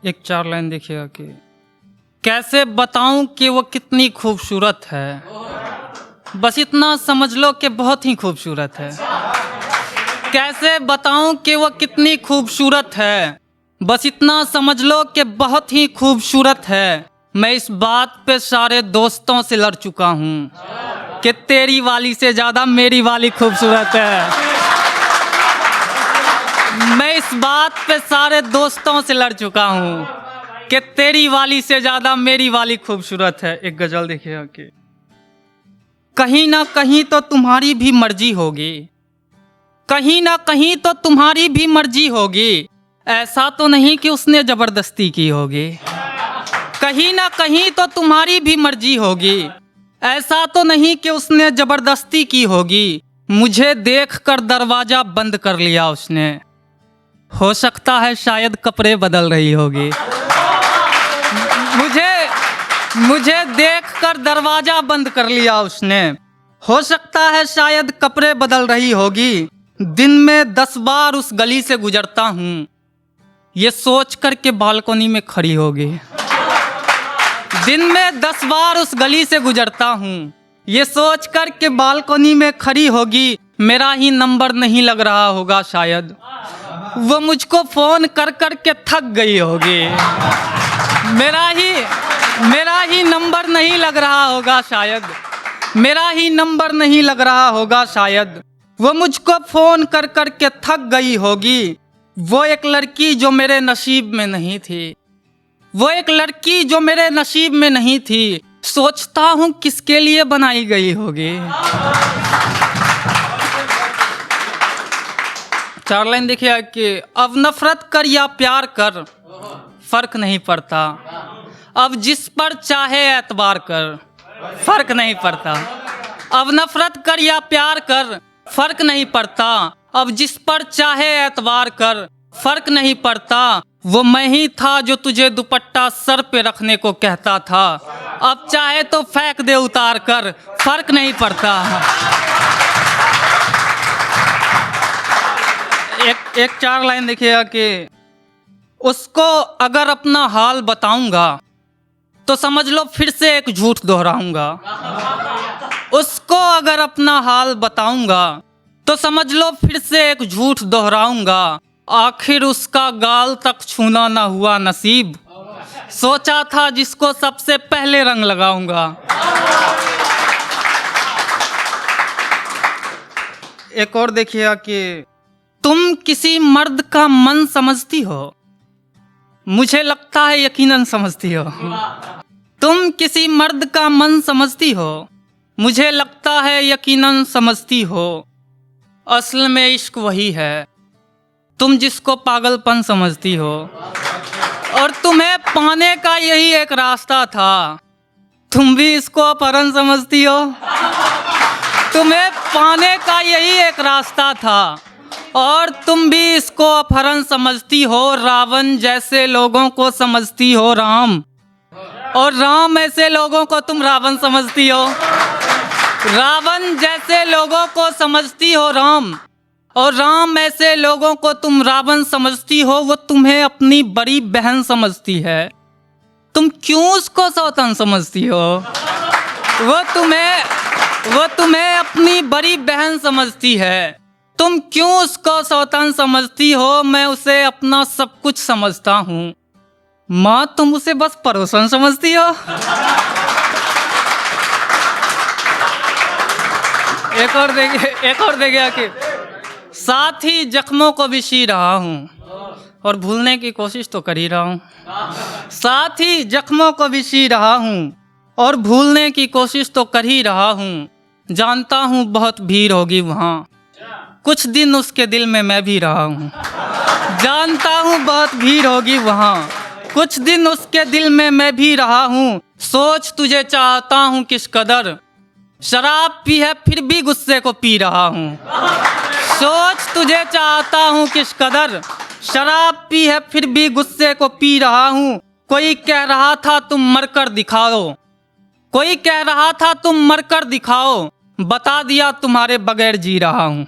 एक 4 लाइन देखिएगा कि कैसे बताऊं कि वो कितनी खूबसूरत है, बस इतना समझ लो कि बहुत ही खूबसूरत है। कैसे बताऊं कि वो कितनी खूबसूरत है, बस इतना समझ लो कि बहुत ही खूबसूरत है। मैं इस बात पे सारे दोस्तों से लड़ चुका हूँ कि तेरी वाली से ज़्यादा मेरी वाली खूबसूरत है। मैं इस बात पे सारे दोस्तों से लड़ चुका हूँ कि तेरी वाली से ज़्यादा मेरी वाली खूबसूरत है। एक गज़ल देखिएगा कि कहीं ना कहीं तो तुम्हारी भी मर्जी होगी, कहीं ना कहीं तो तुम्हारी भी मर्जी होगी, ऐसा तो नहीं कि उसने ज़बरदस्ती की होगी। कहीं ना कहीं तो तुम्हारी भी मर्जी होगी, ऐसा तो नहीं कि उसने ज़बरदस्ती की होगी। मुझे देखकर दरवाज़ा बंद कर लिया उसने, हो सकता है शायद कपड़े बदल रही होगी। मुझे देखकर दरवाज़ा बंद कर लिया उसने, हो सकता है शायद कपड़े बदल रही होगी। दिन में 10 बार उस गली से गुजरता हूँ, ये सोच कर के बालकनी में खड़ी होगी। दिन में 10 बार उस गली से गुजरता हूँ, ये सोच कर के बालकनी में खड़ी होगी। मेरा ही नंबर नहीं लग रहा होगा शायद, वो मुझको फ़ोन कर कर के थक गई होगी। मेरा ही नंबर नहीं लग रहा होगा शायद, मेरा ही नंबर नहीं लग रहा होगा शायद, वो मुझको फ़ोन कर कर के थक गई होगी। वो एक लड़की जो मेरे नसीब में नहीं थी, वो एक लड़की जो मेरे नसीब में नहीं थी, सोचता हूँ किसके लिए बनाई गई होगी। 4 लाइन देखिए कि अब नफरत कर या प्यार कर फर्क नहीं पड़ता, अब जिस पर चाहे एतबार कर फर्क नहीं पड़ता। अब नफरत कर या प्यार कर फर्क नहीं पड़ता, अब जिस पर चाहे एतबार कर फर्क नहीं पड़ता। वो मैं ही था जो तुझे दुपट्टा सर पे रखने को कहता था, अब चाहे तो फेंक दे उतार कर फर्क नहीं पड़ता। एक 4 लाइन देखिएगा कि उसको अगर अपना हाल बताऊंगा तो समझ लो फिर से एक झूठ दोहराऊंगा। उसको अगर अपना हाल बताऊंगा तो समझ लो फिर से एक झूठ दोहराऊंगा। आखिर उसका गाल तक छूना ना हुआ नसीब, सोचा था जिसको सबसे पहले रंग लगाऊंगा। एक और देखिएगा कि तुम किसी मर्द का मन समझती हो, मुझे लगता है यकीनन समझती हो। तुम किसी मर्द का मन समझती हो, मुझे लगता है यकीनन समझती हो। असल में इश्क वही है तुम जिसको पागलपन समझती हो, और तुम्हें पाने का यही एक रास्ता था, तुम भी इसको अपहरण समझती हो। तुम्हें पाने का यही एक रास्ता था और तुम भी इसको अपहरण समझती हो। रावण जैसे लोगों को समझती हो राम, और राम ऐसे लोगों को तुम रावण समझती हो। रावण जैसे लोगों को समझती हो राम, और राम ऐसे लोगों को तुम रावण समझती हो। वो तुम्हें अपनी बड़ी बहन समझती है, तुम क्यों उसको सौतन समझती हो। वो तुम्हें अपनी बड़ी बहन समझती है, तुम क्यों उसको सौतन समझती हो। मैं उसे अपना सब कुछ समझता हूँ, माँ तुम उसे बस पड़ोसन समझती हो। एक और देखिए कि साथ ही जख्मों को भी सी रहा हूँ और भूलने की कोशिश तो कर ही रहा हूँ। साथ ही जख्मों को भी सी रहा हूँ और भूलने की कोशिश तो कर ही रहा हूँ। जानता हूँ बहुत भीड़ होगी वहाँ, कुछ दिन उसके दिल में मैं भी रहा हूँ। जानता हूँ बहुत भीड़ होगी वहाँ, कुछ दिन उसके दिल में मैं भी रहा हूँ। सोच तुझे चाहता हूँ किस कदर, शराब पी है फिर भी गुस्से को पी रहा हूँ। सोच तुझे चाहता हूँ किस कदर, शराब पी है फिर भी गुस्से को पी रहा हूँ। कोई कह रहा था तुम मरकर दिखाओ, कोई कह रहा था तुम मरकर दिखाओ, बता दिया तुम्हारे बगैर जी रहा हूँ।